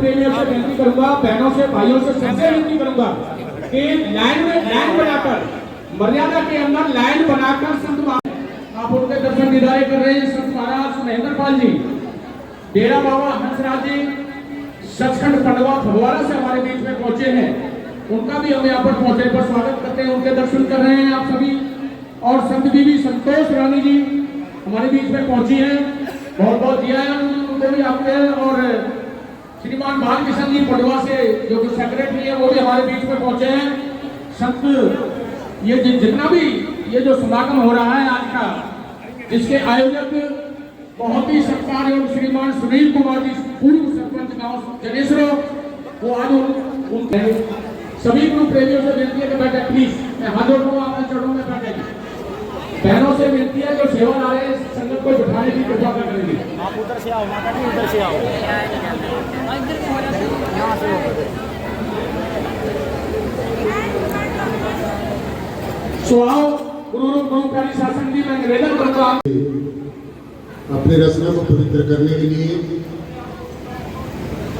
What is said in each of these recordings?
प्रेमियों से विनती करूंगा, बहनों से, भाइयों से, सबसे विनती करूंगा कि लाइन बनाकर, मर्यादा के अंदर लाइन बनाकर संत आप उनके दर्शन दीदारे कर रहे हैं। संत महाराज महेंद्र पाल जी, डेरा बाबा हंसराज जी सचखंड पंडवा फगवाड़ा से हमारे बीच में पहुंचे हैं। उनका भी हम यहाँ पर पहुंचे पर स्वागत करते हैं, उनके दर्शन कर रहे हैं आप सभी। और संत बीबी संतोष रानी जी हमारे बीच में पहुंची हैं, बहुत बहुत दिया है उनको भी आपके। और श्रीमान भाल किशन जी पडवा से जो कि सेक्रेटरी है वो भी हमारे बीच में पहुंचे हैं। संत ये जितना भी ये जो समागम हो रहा है आज का, इसके आयोजक बहुत ही सत्कार एवं श्रीमान सुनील कुमार जी, पूर्व सरपंच गांव जनेश्वर, वो आज उनके सभी गुरु प्रेमियों से विनती है कि बैठे प्लीज, मैं हाथ जोड़ूंगा आपके चरणों में बैठे। बहनों से विनती है जो सेवा ला रहे हैं संगत को बिठाने की कृपा करेंगे। आप उधर से आओ माता जी, उधर से आओ, यहाँ से सुहाओ गुरु गुरुकारी शासन जी, मैं निवेदन करूंगा अपने रस्मों को पवित्र करने के लिए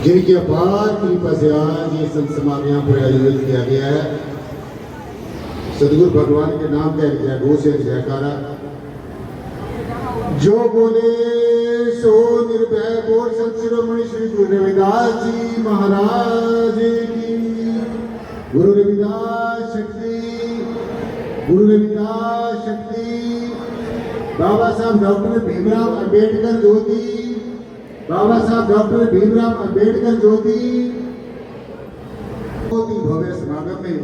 जिनकी अपार कृपा से आज ये संत समागम यहाँ पर आयोजित किया गया है। सदगुरु भगवान के नाम का एक जयघोष, एक जयकारा। जो बोले सो निर्भय बोल। संत शिरोमणि श्री गुरु रविदास जी महाराज की। गुरु रविदास शक्ति, गुरु रविदास शक्ति। बाबा साहब डॉक्टर भीमराव अंबेडकर ज्योति, बाबा साहब डॉक्टर भीमराव अंबेडकर ज्योति। बहुत ही भव्य समागम में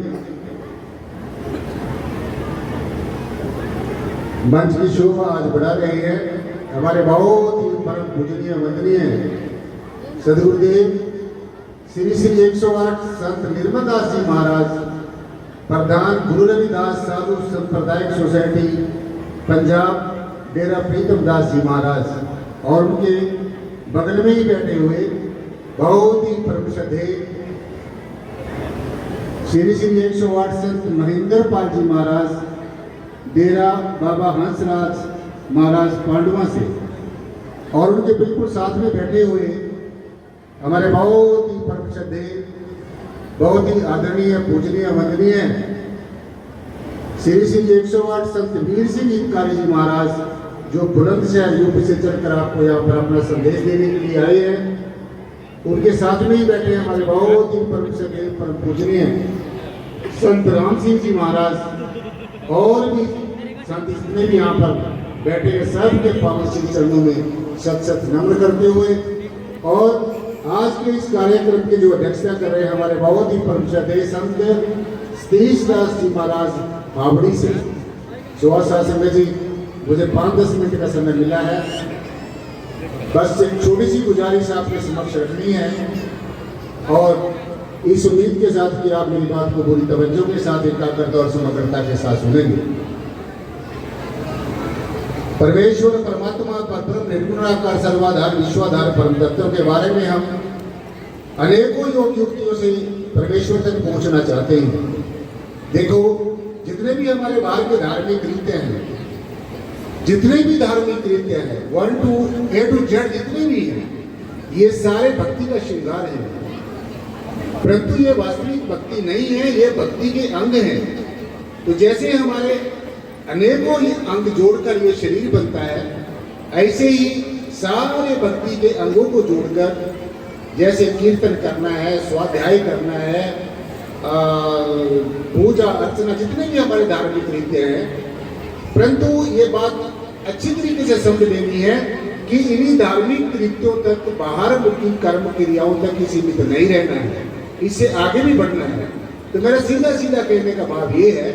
मंच की शोभा आज बढ़ा रही है हमारे बहुत ही परम पूजनीय वंदनीय सदगुरुदेव श्री श्री 108 संत निर्मलदास जी महाराज, प्रधान गुरु रविदास साधु संप्रदायिक सोसाइटी पंजाब, डेरा प्रीतम दास जी महाराज, और उनके बगल में ही बैठे हुए बहुत ही परम श्रद्धेय श्री श्री 108 संत महेंद्र पाल जी महाराज, डेरा बाबा हंसराज महाराज पांडवा से, और उनके बिल्कुल साथ में बैठे हुए हमारे बहुत ही परम श्रद्धेय, बहुत ही आदरणीय पूजनीय वंदनीय श्री श्री 108 संत वीर सिंह हितकारी जी महाराज, जो बुलंदशहर यूपी से चलकर आपको यहाँ पर अपना संदेश देने के लिए आए हैं। उनके साथ में ही बैठे हैं हमारे बहुत ही परम श्रद्धेय परम पूजनीय संत राम सिंह जी महाराज, और भी संत जितने भी यहाँ पर बैठे हैं सबके पावन श्री चरणों में सत सत नम्र करते हुए, और आज के इस कार्यक्रम की जो अध्यक्षता कर रहे हैं हमारे बहुत ही परम श्रद्धेय संत सतीश दास जी महाराज बावड़ी से। सुहासा संगत जी, मुझे 5-10 मिनट का समय मिला है, बस एक छोटी सी गुजारिश आपके समक्ष रखनी है, और इस उम्मीद के साथ कि आप मेरी बात को पूरी तवज्जो के साथ, एकाग्रता और समग्रता के साथ सुनेंगे। परमेश्वर परमात्मा परब्रह्म निर्गुणाकार सर्वाधार विश्वाधार परम तत्व के बारे में हम अनेकों योग युक्तियों से परमेश्वर तक पहुंचना चाहते हैं। देखो, जितने भी हमारे बाहर के धार्मिक कृत्य हैं, जितने भी धार्मिक कृत्य हैं, 1 to A to Z जितने भी हैं, ये सारे भक्ति का श्रृंगार है, परंतु ये वास्तविक भक्ति नहीं है, ये भक्ति के अंग हैं। तो जैसे हमारे अनेकों ही अंग जोड़कर ये शरीर बनता है, ऐसे ही सारे भक्ति के अंगों को जोड़कर, जैसे कीर्तन करना है, स्वाध्याय करना है, पूजा अर्चना, जितने भी हमारे धार्मिक कृत्य हैं, परंतु ये बात अच्छी तरीके से समझ लेनी है कि इन्हीं धार्मिक कृत्यों तक, बाहर मुखी कर्म क्रियाओं तक ही सीमित नहीं रहना है, इससे आगे भी बढ़ना है। तो मेरा सीधा सीधा कहने का भाव ये है,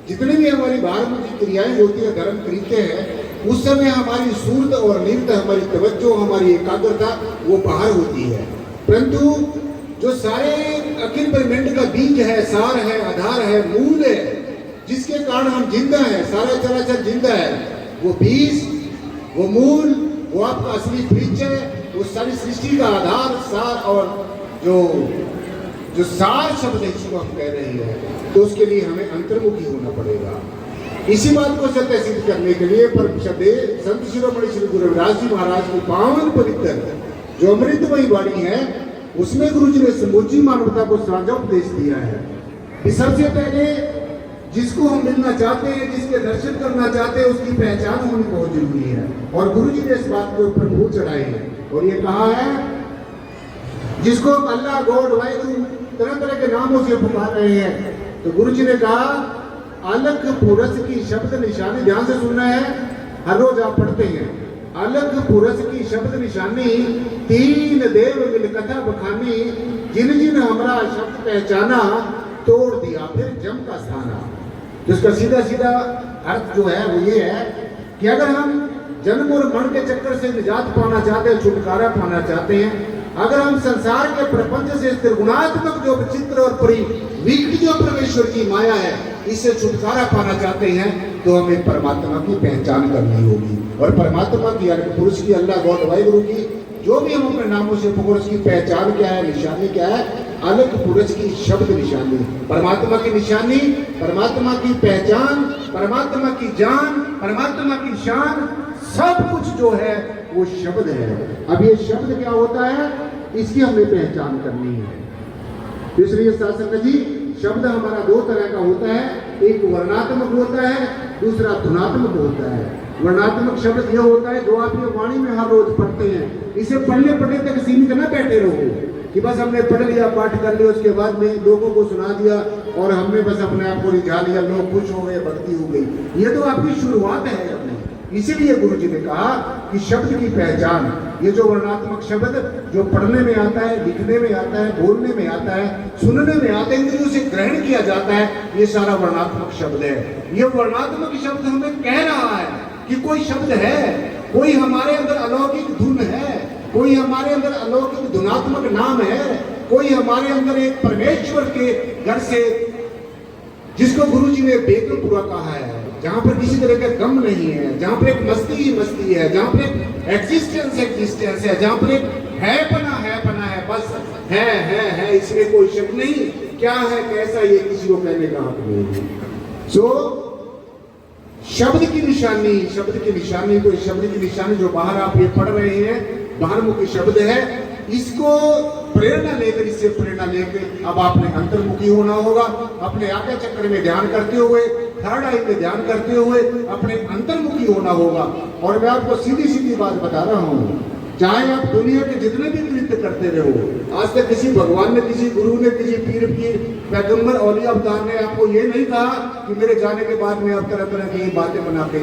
जितने भी हमारी बाहर मुखी क्रियाएं होती है, धर्म कृत्य है, उस समय हमारी सूर्त और निरत, हमारी तवज्जो, हमारी एकाग्रता वो बाहर होती है, परंतु जो सारे अखिल ब्रह्मांड का बीज है, सार है, आधार है, मूल है, जिसके कारण हम जिंदा है, सारा चराचर जिंदा है, वो बीज, वो मूल, वो आपका असली वृक्ष है, वो सारी सृष्टि का आधार, सार, और जो सार शब्द है जिसको हम कह रहे हैं, तो उसके लिए हमें अंतर्मुखी होना पड़ेगा। इसी बात को सत्य सिद्ध करने के लिए परम श्रद्धेय संत शिरोमणि श्री गुरु रविदास जी महाराज की पावन पवित्र जो अमृतमयी वाणी है, उसमें गुरु जी ने समूची मानवता को साझा उपदेश दिया है कि सबसे पहले जिसको हम मिलना चाहते हैं, जिसके दर्शन करना चाहते हैं, उसकी पहचान होनी बहुत जरूरी है। और गुरु जी ने इस बात के ऊपर भूल चढ़ाई है और ये कहा है, जिसको हम अल्लाह, गॉड, वाहिगुरु तरह तरह के नामों से पुकार रहे हैं, तो गुरु जी ने कहा अलग पुरुष की शब्द निशानी, ध्यान से सुनना है, हर रोज आप पढ़ते हैं, अलग पुरुष की शब्द निशानी, तीन देव मिल कथा बखानी, जिन जिन हमारा शब्द पहचाना, तोड़ दिया फिर जम का स्थाना। जिसका सीधा सीधा अर्थ जो है वो ये है कि अगर हम जन्म और मरण के चक्कर से निजात पाना चाहते हैं, छुटकारा पाना चाहते हैं, अगर हम संसार के प्रपंच से त्रिगुणात्मक जो विचित्र और परिविकृत जो परमेश्वर की माया है, इससे छुटकारा पाना चाहते हैं, तो हमें परमात्मा की पहचान करनी होगी। और परमात्मा की, यानी पुरुष की, अल्लाह, गॉड, वाहिगुरु की, जो भी हम अपने नामों से पुकार, उसकी पहचान क्या है, निशानी क्या है, अलग पुरुष की शब्द निशानी, परमात्मा की निशानी, परमात्मा की पहचान, परमात्मा की जान, परमात्मा की शान, सब कुछ जो है वो शब्द है। अब ये शब्द क्या होता है, इसकी हमें पहचान करनी है। इसलिए शास्त्र जी, शब्द हमारा दो तरह का होता है, एक वर्णात्मक होता है, दूसरा धुनात्मक होता है। वर्णात्मक शब्द यह होता है जो आप ये वाणी में हर रोज पढ़ते हैं, इसे पढ़ने पढ़ने तक सीमित न बैठे रहो कि बस हमने पढ़ लिया, पाठ कर लिया, उसके बाद में लोगों को सुना दिया और हमने बस अपने आप को रिझा लिया, लोग खुश हो गए, भक्ति हो गई। ये तो आपकी शुरुआत है अपनी। इसीलिए गुरु जी ने कहा कि शब्द की पहचान, ये जो वर्णात्मक शब्द जो पढ़ने में आता है, लिखने में आता है, बोलने में आता है, सुनने में आता है, इंद्रियों से ग्रहण किया जाता है, ये सारा वर्णात्मक शब्द है। ये वर्णात्मक शब्द हमें कह रहा है कि कोई शब्द है, कोई हमारे अंदर अलौकिक धुन है, कोई हमारे अंदर अलौकिक धुनात्मक नाम है, कोई हमारे अंदर एक परमेश्वर के घर से, जिसको गुरु जी ने बेगमपुरा कहा है, जहां पर किसी तरह का गम नहीं है, जहां पर एक मस्ती ही मस्ती है, जहां पर एक एग्जिस्टेंस है, जहां पर एक है पना है, बस है, इसमें कोई शक नहीं, क्या है कैसा ये किसी को कहने का हक नहीं। सो शब्द की निशानी, शब्द की निशानी, तो शब्द की निशानी जो बाहर आप ये पढ़ रहे हैं, बाहरमुखी शब्द है, इसको प्रेरणा लेकर, इससे प्रेरणा लेकर अब आपने अंतर्मुखी होना होगा। अपने आज्ञा चक्र में ध्यान करते हुए, थर्ड आई में ध्यान करते हुए अपने अंतर्मुखी होना होगा। और मैं आपको सीधी सीधी बात बता रहा हूँ, चाहे आप दुनिया के जितने भी कृत्य करते रहो, आज तक किसी भगवान ने, किसी गुरु ने, किसी पीर पैगंबर औलिया अवतार ने आपको ये नहीं कहा कि मेरे जाने के बाद में आप तरह तरह की बातें बना के,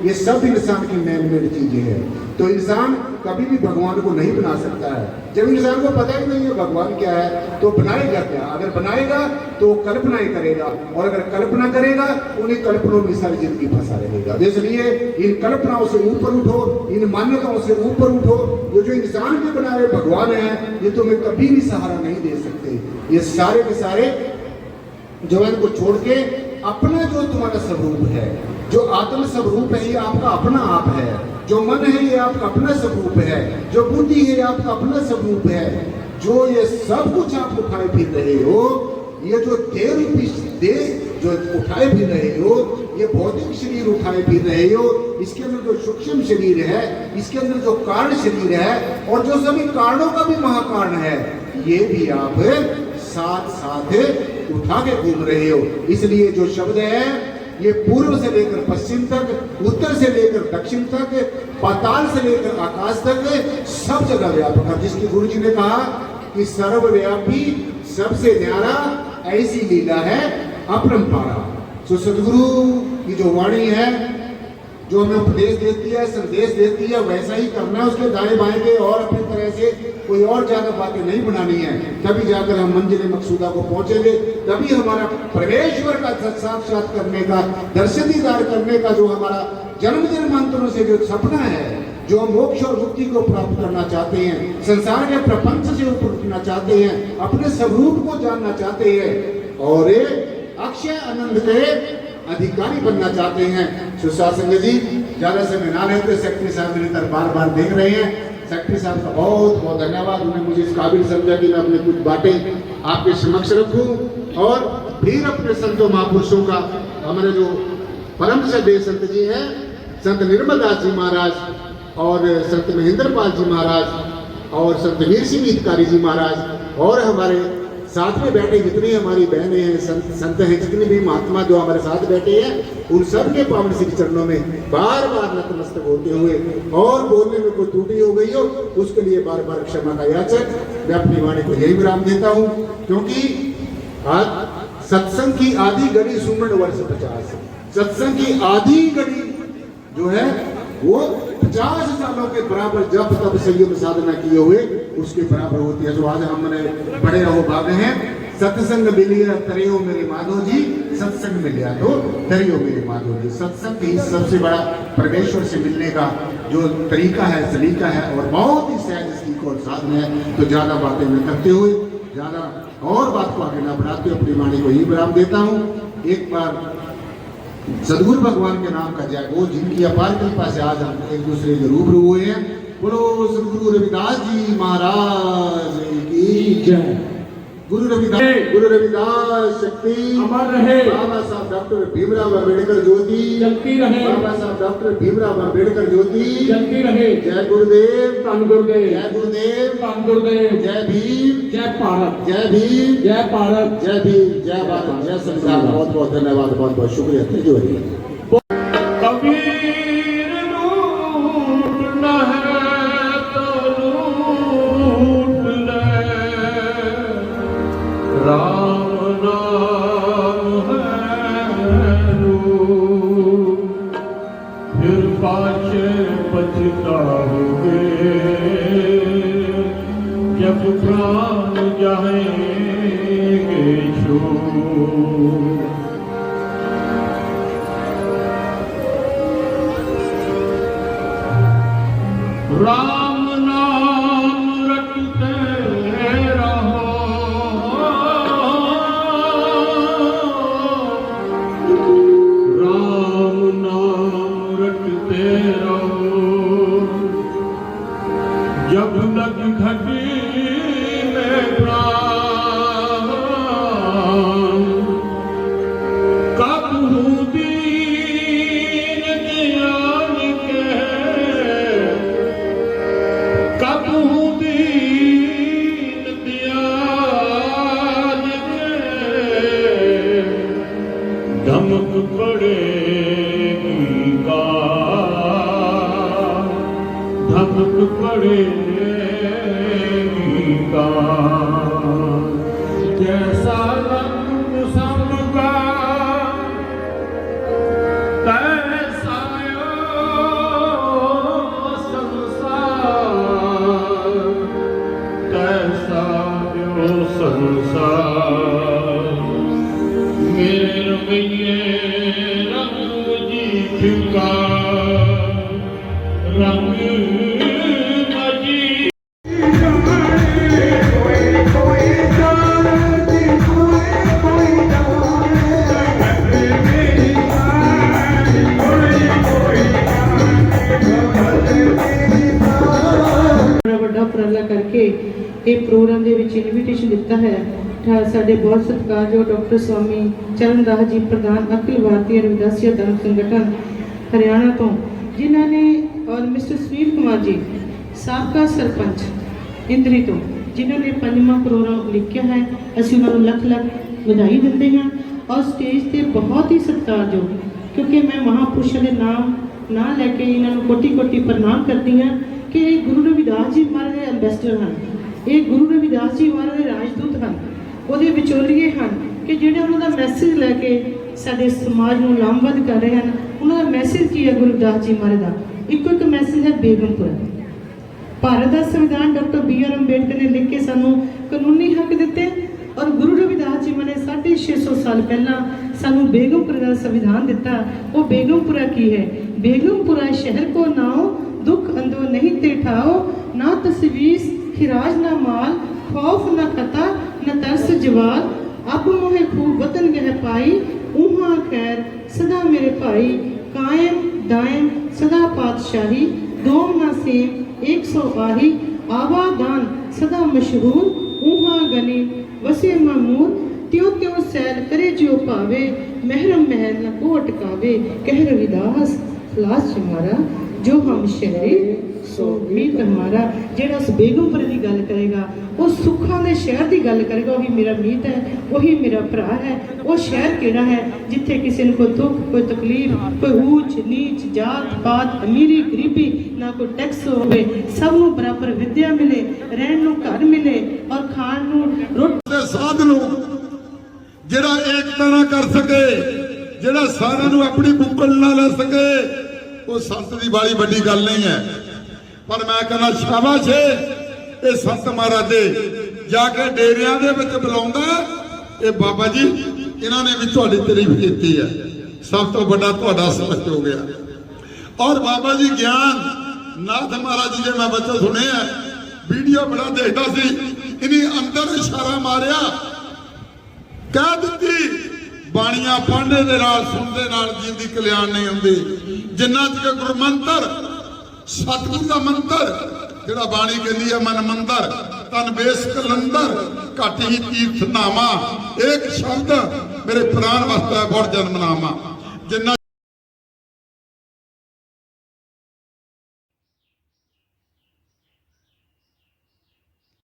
ये सब इंसान की मैन मेड चीजें हैं। तो इंसान कभी भी भगवान को नहीं बना सकता है। जब इंसान को पता ही नहीं है भगवान क्या है, तो बनाएगा क्या? अगर बनाएगा तो कल्पना ही करेगा, और अगर कल्पना करेगा उन्हीं कल्पनाओं में सारी जिंदगी फंसा रहेगा। इसलिए इन कल्पनाओं से ऊपर उठो, इन मान्यताओं से ऊपर उठो। ये जो इंसान के बनाए भगवान है, ये तुम्हें कभी भी सहारा नहीं दे सकते। ये सारे के सारे जवान को छोड़ के अपना जो तुम्हारा स्वरूप है, जो आत्म स्वरूप है, ये आपका अपना आप है। जो मन है ये आपका अपना स्वरूप है, जो बुद्धि है आपका अपना स्वरूप है। जो ये सब कुछ आप उठाए फिर रहे हो, ये जो देह रूपी देह जो उठाए फिर रहे हो, ये भौतिक शरीर उठाए फिर रहे हो, इसके अंदर जो सूक्ष्म शरीर है, इसके अंदर जो कारण शरीर है, और जो सभी कारणों का भी महाकारण है, ये भी आप साथ साथ उठा के घूम रहे हो। इसलिए जो शब्द है ये पूर्व से लेकर पश्चिम तक, उत्तर से लेकर दक्षिण तक, पाताल से लेकर आकाश तक, सब जगह व्यापक है। जिसकी गुरु जी ने कहा कि सर्वव्यापी सबसे न्यारा ऐसी लीला है अपरंपारा। तो सदगुरु की जो वाणी है, जो हमें उपदेश देती है, संदेश देती है, वैसा ही करना है। उसके दाएं बाएं के और अपनी तरह से कोई और ज्यादा बातें नहीं बनानी है। तभी जाकर हम मंजिल मकसूदा को पहुंचेंगे। तभी हमारा परमेश्वर का साक्षात करने का, दर्शन दीदार करने का जो हमारा जन्म जन्मांतरों से जो सपना है, जो हम मोक्ष और मुक्ति को प्राप्त करना चाहते हैं, संसार के प्रपंच से ऊपर उठना चाहते हैं, अपने स्वरूप को जानना चाहते हैं और अक्षय आनंद के अधिकारी बनना चाहते हैं। सुशासन जी ज्यादा समय ना लेते, सेक्रेटरी साहब निरंतर बार बार देख रहे हैं। सेक्रेटरी साहब का बहुत बहुत धन्यवाद, उन्हें मुझे इस काबिल समझा कि मैं अपने कुछ बातें आपके समक्ष रखूं। और फिर अपने संतों महापुरुषों का, हमारे जो परम श्रद्धेय संत जी हैं, संत निर्मलदास जी महाराज और संत महेंद्र पाल जी महाराज और संत वीर सिंह हितकारी जी महाराज, और हमारे साथ में बैठे जितनी हमारी बहनें हैं, संत हैं, जितने भी महात्मा जो हमारे साथ बैठे हैं, उन सब के पावन श्री चरणों में बार बार नतमस्तक होते हुए, और बोलने में कोई त्रुटि हो गई हो उसके लिए बार बार क्षमा का याचक मैं अपनी वाणी को यही विराम देता हूँ। क्योंकि आज सत्संग की आधी घड़ी सुमरण वर्ष 50, सत्संग की आधी घड़ी जो है वो 50 सालों के बराबर जब तब संयम साधना किए हुए उसके बराबर होती है। जो आज हमने बड़े रहो भाग हैं, सत्संग मिलिया तरियो मेरे माधो जी, सत्संग मिलिया तो तरियो मेरे माधो जी। सत्संग ही सबसे बड़ा परमेश्वर से मिलने का जो तरीका है, सलीका है, और बहुत ही सहज सीख और साधन है। तो ज्यादा बातें न करते हुए, ज्यादा और बात को आगे न बढ़ाते हुए अपनी वाणी को ही विराम देता हूँ। एक बार सदगुरु भगवान के नाम का जय हो, जिनकी अपार कृपा से आज हम एक दूसरे के रूबरू हुए हैं। बोलो सदगुरु रविदास जी महाराज की जय। गुरु रविदास शक्ति अमर रहे। बाबा साहब डॉक्टर भीमराव अम्बेडकर ज्योति जलती रहे। बाबा साहब डॉक्टर भीमराव अम्बेडकर ज्योति जलती रहे। जय गुरुदेव, धन गुरुदेव, जय गुरुदेव, धन गुरुदेव, जय भीम, जय भारत, जय भीम, जय भारत, जय भीम, जय भारत, जय संविधान। बहुत बहुत धन्यवाद, बहुत बहुत शुक्रिया। Thank you very much. Kabir लूट न है तो लूट ले, राम नाम है लूट, फिर पाछे पछताओगे जब प्राण जाएंगे छूट। राम नाम रटते रहो, राम नाम रटते रहो, जब लग घटी में प्राण, कब हूँ दीन दयाल के, कब हूँ दीन दयाल के, धमक पड़ेगी का, धमक पड़ेगी का। जैसा रंग सबका तैसा कैसा यो संसार, मेरे रवैये रंग जी का रंग मजी। ਵੱਡਾ ਉਪਰਾਲਾ ਕਰਕੇ ਇਹ ਪ੍ਰੋਗਰਾਮ ਦੇ ਵਿੱਚ ਇਨਵੀਟੇਸ਼ਨ ਦਿੱਤਾ ਹੈ ਸਾਡੇ ਬਹੁਤ ਸਤਿਕਾਰਯੋਗ ਡਾਕਟਰ ਸਵਾਮੀ ਚਰਨਦਾਸ ਜੀ, ਪ੍ਰਧਾਨ ਅਖਿਲ ਭਾਰਤੀ ਰਵਿਦਾਸੀਆ ਧਰਮ ਸੰਗਠਨ ਹਰਿਆਣਾ ਤੋਂ, ਜਿਨ੍ਹਾਂ ਨੇ, ਔਰ ਮਿਸਟਰ ਸੁਨੀਲ ਕੁਮਾਰ ਜੀ ਸਾਬਕਾ ਸਰਪੰਚ ਇੰਦਰੀ ਤੋਂ, ਜਿਨ੍ਹਾਂ ਨੇ 5ਵਾਂ ਪ੍ਰੋਗਰਾਮ ਲਿਖਿਆ ਹੈ। ਅਸੀਂ ਉਹਨਾਂ ਨੂੰ ਲੱਖ ਲੱਖ ਵਧਾਈ ਦਿੰਦੇ ਹਾਂ। ਔਰ ਸਟੇਜ ਤੇ ਬਹੁਤ ਹੀ ਸਤਿਕਾਰਯੋਗ, ਕਿਉਂਕਿ ਮੈਂ ਮਹਾਂਪੁਰਸ਼ਾਂ ਦੇ ਨਾਮ ਨਾ ਲੈ ਕੇ ਇਹਨਾਂ ਨੂੰ ਕੋਟੀ ਕੋਟੀ ਪ੍ਰਣਾਮ ਕਰਦੀ ਹਾਂ ਕਿ ਇਹ ਗੁਰੂ ਰਵਿਦਾਸ ਜੀ ਮਹਾਰਾਜ ਦੇ ਅੰਬੈਸਡਰ ਹਨ, ਇਹ ਗੁਰੂ ਰਵਿਦਾਸ ਜੀ ਮਹਾਰਾਜ ਦੇ ਰਾਜਦੂਤ ਹਨ, ਉਹਦੇ ਵਿਚੋਲੀਏ ਹਨ ਕਿ ਜਿਹੜੇ ਉਹਨਾਂ ਦਾ ਮੈਸੇਜ ਲੈ ਕੇ ਸਾਡੇ ਸਮਾਜ ਨੂੰ ਲਾਮਬੱਧ ਕਰ ਰਹੇ ਹਨ। ਉਹਨਾਂ ਦਾ ਮੈਸੇਜ ਕੀ ਹੈ? ਗੁਰੂ ਰਵਿਦਾਸ ਜੀ ਮਹਾਰਾਜ ਦਾ ਇੱਕੋ ਇੱਕ ਮੈਸੇਜ ਹੈ, ਬੇਗਮਪੁਰਾ। ਭਾਰਤ ਦਾ ਸੰਵਿਧਾਨ ਡਾਕਟਰ BR ਅੰਬੇਡਕਰ ਨੇ ਲਿਖ ਕੇ ਸਾਨੂੰ ਕਾਨੂੰਨੀ ਹੱਕ ਦਿੱਤੇ, ਔਰ ਗੁਰੂ ਰਵਿਦਾਸ ਜੀ ਨੇ 650 ਸਾਲ ਪਹਿਲਾਂ ਸਾਨੂੰ ਬੇਗਮਪੁਰਾ ਦਾ ਸੰਵਿਧਾਨ ਦਿੱਤਾ। ਉਹ ਬੇਗਮਪੁਰਾ ਕੀ ਹੈ? बेगमपुरा शहर को नाओ, दुख अंदो नहीं ते ठाओ, ना तसवीस खिराज ना माल, खौफ न खता न तरस जवाल, अब मोहे खूब वतन गह पाई, ऊहा खैर सदा मेरे भाई, कायम दायम सदा पातशाही, दोम ना सेम 100 आही, आवादान सदा मशहूर, ऊहा गनी वसे मामूर, त्यों त्यों सैल करे जो पावे, महरम महल न को अटकावे, कह रविदास खलास हमारा जो हम शहरी ਸੋ ਮੀਤ ਹਮਾਰਾ। ਜਿਹੜਾ ਉਸ ਬੇਗਮਪੁਰੇ ਦੀ ਗੱਲ ਕਰੇਗਾ, ਉਹ ਸੁੱਖਾਂ ਦੇ ਸ਼ਹਿਰ ਦੀ ਗੱਲ ਕਰੇਗਾ, ਉਹੀ ਮੇਰਾ ਮੀਤ ਹੈ, ਉਹੀ ਮੇਰਾ ਭਰਾ ਹੈ। ਉਹ ਸ਼ਹਿਰ ਕਿਹੜਾ ਹੈ ਜਿੱਥੇ ਕਿਸੇ ਨੂੰ ਕੋਈ ਦੁੱਖ, ਕੋਈ ਤਕਲੀਫ, ਕੋਈ ਊਚ ਨੀਚ, ਜਾਤ ਪਾਤ, ਅਮੀਰੀ ਗਰੀਬੀ, ਨਾ ਕੋਈ ਟੈਕਸ ਹੋਵੇ, ਸਭ ਨੂੰ ਬਰਾਬਰ ਵਿੱਦਿਆ ਮਿਲੇ, ਰਹਿਣ ਨੂੰ ਘਰ ਮਿਲੇ ਔਰ ਖਾਣ ਨੂੰ ਰੋਟੀ ਦੇ ਸਾਧ ਨੂੰ ਜਿਹੜਾ ਏਕਤਾ ਨਾ ਕਰ ਸਕੇ, ਜਿਹੜਾ ਸਾਰਿਆਂ ਨੂੰ ਆਪਣੀ ਬੁੱਕਲ ਨਾ ਲੈ ਸਕੇ, ਉਹ ਸੰਤ ਦੀ ਬਾਲੀ ਵੱਡੀ ਗੱਲ ਨਹੀਂ ਹੈ। ਪਰ ਮੈਂ ਕਹਿੰਦਾ ਸ਼ਾਬਾਸ਼ ਇਹ ਸੰਤ ਮਹਾਰਾਜ ਦੇ ਜਾ ਕੇ ਡੇਰਿਆਂ ਦੇ ਵਿੱਚ ਬੁਲਾਉਂਦਾ। ਇਹ ਬਾਬਾ ਜੀ ਇਹਨਾਂ ਨੇ ਵੀ ਤੁਹਾਡੀ ਤਾਰੀਫ ਕੀਤੀ ਹੈ, ਸਭ ਤੋਂ ਵੱਡਾ ਤੁਹਾਡਾ ਸਬਕ ਹੋ ਗਿਆ। ਔਰ ਬਾਬਾ ਜੀ ਗਿਆਨ ਨਾਥ ਮਹਾਰਾਜ ਜੀ ਦੇ ਮੈਂ ਬੱਚਾ ਸੁਣਿਆ, ਵੀਡੀਓ ਬੜਾ ਦੇਖਦਾ ਸੀ, ਇਹਨੇ ਅੰਦਰ ਇਸ਼ਾਰਾ ਮਾਰਿਆ, ਕਹਿ ਦਿੱਤੀ ਬਾਣੀਆਂ ਪੜ੍ਹਨੇ ਦੇ ਨਾਲ ਸੁਣਦੇ ਨਾਲ ਜਿੰਦੀ ਕਲਿਆਣ ਨਹੀਂ ਹੁੰਦੀ। ਜਿੰਨਾ ਚਿਰ ਗੁਰਮੰਤਰ ਸਤਿਗੁਰੂ ਦਾ ਮੰਤਰ ਜਿਹੜਾ ਬਾਣੀ ਕਹਿੰਦੀ ਹੈ ਮਨ ਮੰਦਰ ਤਨ ਬੇਸ ਕਲੰਦਰ ਘਟ ਹੀ ਤੀਰਥ ਨਾਮਾ, ਇੱਕ ਸ਼ਬਦ ਮੇਰੇ ਪ੍ਰਾਨ ਵਾਸਤੇ ਬਹੁਤ ਜਨਮ ਨਾਮਾ। ਜਿੰਨਾ